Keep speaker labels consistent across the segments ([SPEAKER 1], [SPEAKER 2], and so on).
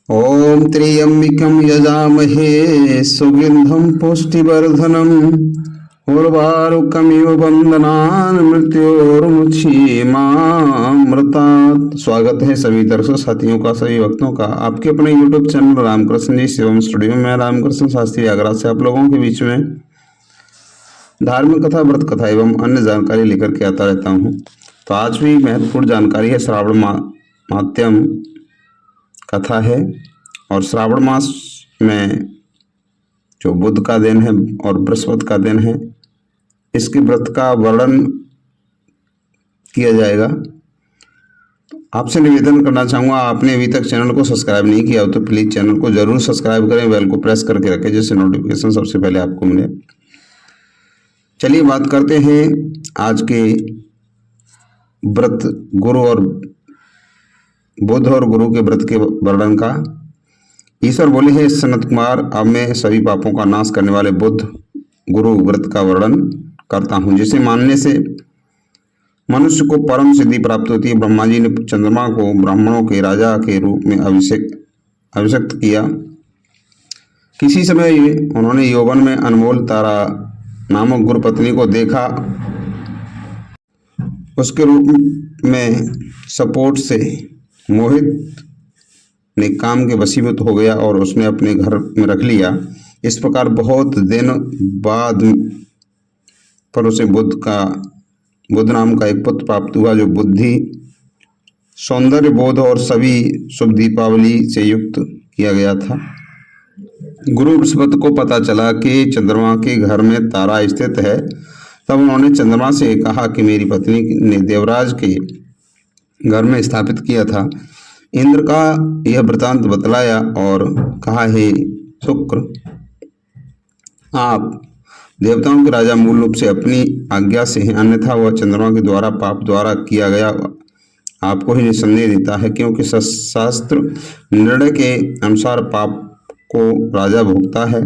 [SPEAKER 1] ओम त्र्यंबकं यजामहे सुगंधं पुष्टिवर्धनम् उर्वारुकमिव बंधनान् मृत्योर्मुक्षीयमामृतात्। स्वागत है सभी दर्शक साथियों का, सभी भक्तों का आपके अपने YouTube चैनल रामकृष्ण जी शिवम स्टूडियो में। रामकृष्ण शास्त्री आगरा से आप लोगों के बीच में धार्मिक कथा, व्रत कथा एवं अन्य जानकारी लेकर के आता रहता हूँ। तो आज भी महत्वपूर्ण जानकारी है। श्रावण माध्यम कथा है और श्रावण मास में जो बुध का दिन है और बृहस्पति का दिन है, इसके व्रत का वर्णन किया जाएगा। आपसे निवेदन करना चाहूँगा, आपने अभी तक चैनल को सब्सक्राइब नहीं किया हो तो प्लीज़ चैनल को जरूर सब्सक्राइब करें, बेल को प्रेस करके रखें जिससे नोटिफिकेशन सबसे पहले आपको मिले। चलिए बात करते हैं आज के व्रत, गुरु और बुध और गुरु के व्रत के वर्णन का। ईश्वर बोले हैं, सनत कुमार, अब मैं सभी पापों का नाश करने वाले बुध गुरु व्रत का वर्णन करता हूँ, जिसे मानने से मनुष्य को परम सिद्धि प्राप्त होती है। ब्रह्मा जी ने चंद्रमा को ब्राह्मणों के राजा के रूप में अभिषिक्त किया। किसी समय उन्होंने यौवन में अनमोल तारा नामक गुरु पत्नी को देखा। उसके रूप में सपोर्ट से मोहित ने काम के वशीभूत हो गया और उसने अपने घर में रख लिया। इस प्रकार बहुत दिन बाद पर उसे बुध नाम का एक पुत्र प्राप्त हुआ, जो बुद्धि, सौंदर्य, बोध और सभी शुभ दीपावली से युक्त किया गया था। गुरु बृहस्पति को पता चला कि चंद्रमा के घर में तारा स्थित है। तब उन्होंने चंद्रमा से कहा कि मेरी पत्नी ने देवराज के घर में स्थापित किया था। इंद्र का यह वृतांत बतलाया और कहा, हे शुक्र, आप देवताओं के राजा मूल रूप से अपनी आज्ञा से हैं, अन्यथा वह चंद्रमा के द्वारा पाप द्वारा किया गया आपको ही निसंदेह देता है, क्योंकि शास्त्र निर्णय के अनुसार पाप को राजा भोगता है।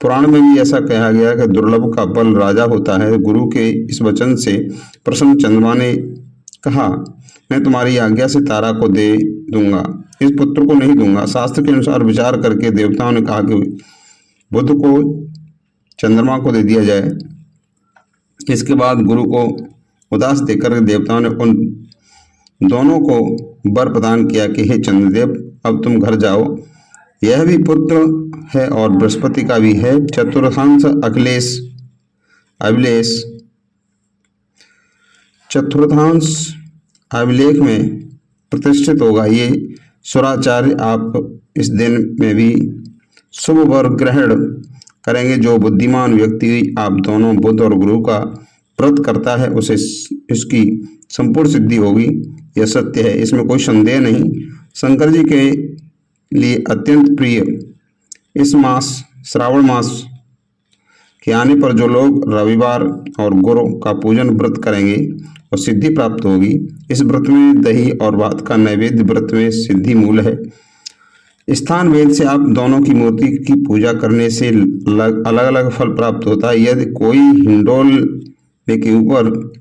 [SPEAKER 1] पुराण में भी ऐसा कहा गया है कि दुर्लभ का बल राजा होता है। गुरु के इस वचन से प्रसन्न चंद्रमा ने कहा, मैं तुम्हारी आज्ञा से तारा को दे दूंगा, इस पुत्र को नहीं दूंगा। शास्त्र के अनुसार विचार करके देवताओं ने कहा कि बुध को चंद्रमा को दे दिया जाए। इसके बाद गुरु को उदास देकर देवताओं ने उन दोनों को वर प्रदान किया कि हे चंद्रदेव, अब तुम घर जाओ। यह भी पुत्र है और बृहस्पति का भी है। चतुर्थांश अभिलेख में प्रतिष्ठित होगा। ये सुराचार्य आप इस दिन में भी शुभ वर ग्रहण करेंगे। जो बुद्धिमान व्यक्ति आप दोनों बुध और गुरु का व्रत करता है, उसे इसकी संपूर्ण सिद्धि होगी। यह सत्य है, इसमें कोई संदेह नहीं। शंकर जी के लिए अत्यंत प्रिय इस मास, श्रावण मास के आने पर जो लोग रविवार और गुरु का पूजन व्रत करेंगे और सिद्धि प्राप्त होगी। इस व्रत में दही और भात का नैवेद्य व्रत में सिद्धि मूल है। स्थान वेद से आप दोनों की मूर्ति की पूजा करने से अलग अलग फल प्राप्त होता है। यदि कोई हिंडोल के ऊपर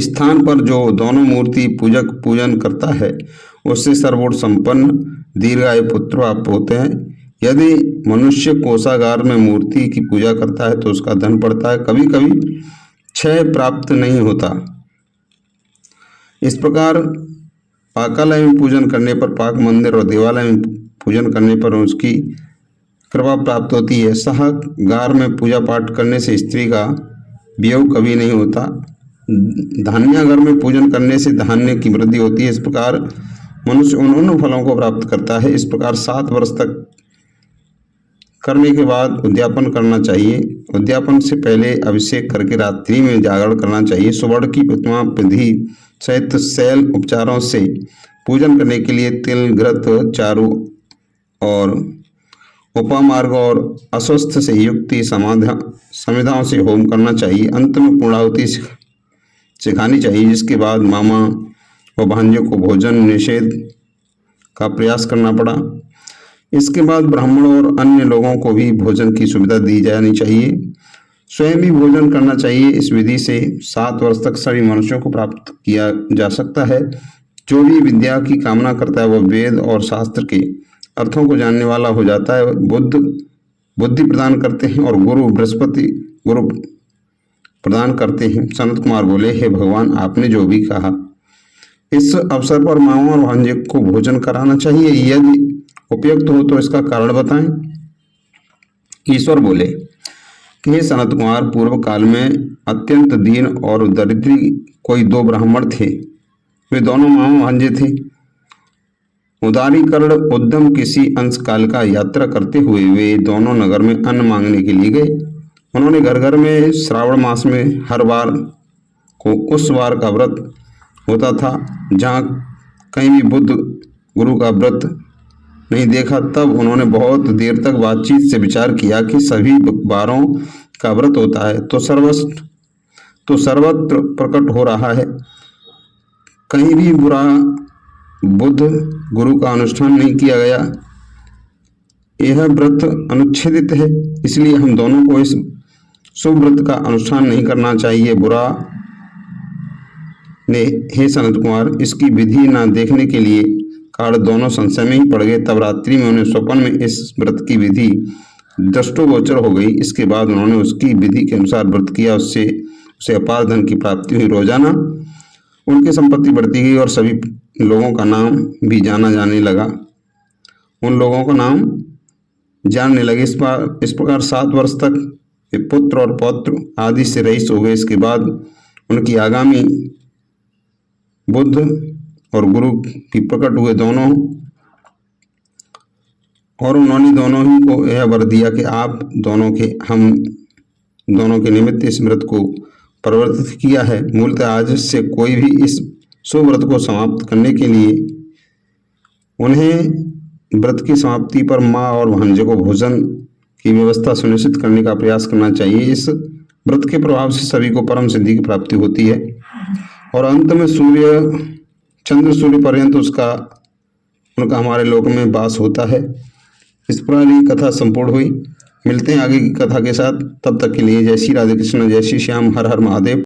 [SPEAKER 1] स्थान पर जो दोनों मूर्ति पूजक पूजन करता है, उससे सर्वोच्च संपन्न दीर्घायु पुत्र प्राप्त होते हैं। यदि मनुष्य कोषागार में मूर्ति की पूजा करता है तो उसका धन बढ़ता है, कभी कभी क्षय प्राप्त नहीं होता। इस प्रकार पाकालय में पूजन करने पर, पाक मंदिर और देवालय में पूजन करने पर उसकी कृपा प्राप्त होती है। सहागार में पूजा पाठ करने से स्त्री का वियोग कभी नहीं होता। धान्यागार में पूजन करने से धान्य की वृद्धि होती है। इस प्रकार मनुष्य उन फलों को प्राप्त करता है। इस प्रकार 7 वर्ष तक करने के बाद उद्यापन करना चाहिए। उद्यापन से पहले अभिषेक करके रात्रि में जागरण करना चाहिए। सुवर्ण की प्रतिमा विधि सहित शैल उपचारों से पूजन करने के लिए तिल, घृत, चारु और उपामार्ग और अस्वस्थ से युक्त समिधाओं से होम करना चाहिए। अंत में पूर्णाहुति सिखानी चाहिए, जिसके बाद मामा व भांजों को भोजन निषेध का प्रयास करना पड़ा। इसके बाद ब्राह्मणों और अन्य लोगों को भी भोजन की सुविधा दी जानी चाहिए। स्वयं भी भोजन करना चाहिए। इस विधि से 7 वर्ष तक सभी मनुष्यों को प्राप्त किया जा सकता है। जो भी विद्या की कामना करता है वह वेद और शास्त्र के अर्थों को जानने वाला हो जाता है। बुद्धि प्रदान करते हैं और गुरु बृहस्पति गुरु प्रदान करते हैं। सनत कुमार बोले, हे भगवान, आपने जो भी कहा, इस अवसर पर मामा और भांजे को भोजन कराना चाहिए। यदि उपयुक्त हो तो इसका कारण बताएं। ईश्वर बोले कि हे सनत कुमार, पूर्व काल में अत्यंत दीन और दरिद्री कोई दो ब्राह्मण थे। वे दोनों मामा भांजे थे। उदारीकरण उद्यम किसी अंश काल का यात्रा करते हुए वे दोनों नगर में अन्न मांगने के लिए गए। उन्होंने घर घर में श्रावण मास में हर बार को उस वार का व्रत होता था जहाँ कहीं भी बुद्ध गुरु का व्रत नहीं देखा। तब उन्होंने बहुत देर तक बातचीत से विचार किया कि सभी वारों का व्रत होता है तो सर्वत्र प्रकट हो रहा है, कहीं भी बुरा बुद्ध गुरु का अनुष्ठान नहीं किया गया। यह व्रत अनुच्छेदित है, इसलिए हम दोनों को इस शुभ व्रत का अनुष्ठान नहीं करना चाहिए। बुरा ने, हे सनत कुमार, इसकी विधि न देखने के लिए कारण दोनों संशय में ही पड़ गए। तब रात्रि में उन्हें स्वप्न में इस व्रत की विधि दृष्टोगोचर हो गई। इसके बाद उन्होंने उसकी विधि के अनुसार व्रत किया। उससे उसे अपार धन की प्राप्ति हुई। रोजाना उनकी संपत्ति बढ़ती गई और सभी लोगों का नाम भी जाना जाने लगा। उन लोगों का नाम जानने लगे। इस प्रकार 7 वर्ष तक वे पुत्र और पौत्र आदि से रईस हो गए। इसके बाद उनकी आगामी बुद्ध और गुरु की प्रकट हुए दोनों, और उन्होंने दोनों ही को यह वर दिया कि हम दोनों के निमित्त इस व्रत को परिवर्तित किया है। मूलतः आज से कोई भी इस शुभ व्रत को समाप्त करने के लिए उन्हें व्रत की समाप्ति पर माँ और भांजे को भोजन की व्यवस्था सुनिश्चित करने का प्रयास करना चाहिए। इस व्रत के प्रभाव से सभी को परम सिद्धि की प्राप्ति होती है और अंत में चंद्र सूर्य पर्यंत उनका हमारे लोक में वास होता है। इस प्रकार ये कथा संपूर्ण हुई। मिलते हैं आगे की कथा के साथ। तब तक के लिए जय श्री राधे कृष्ण, जय श्री श्याम, हर हर महादेव।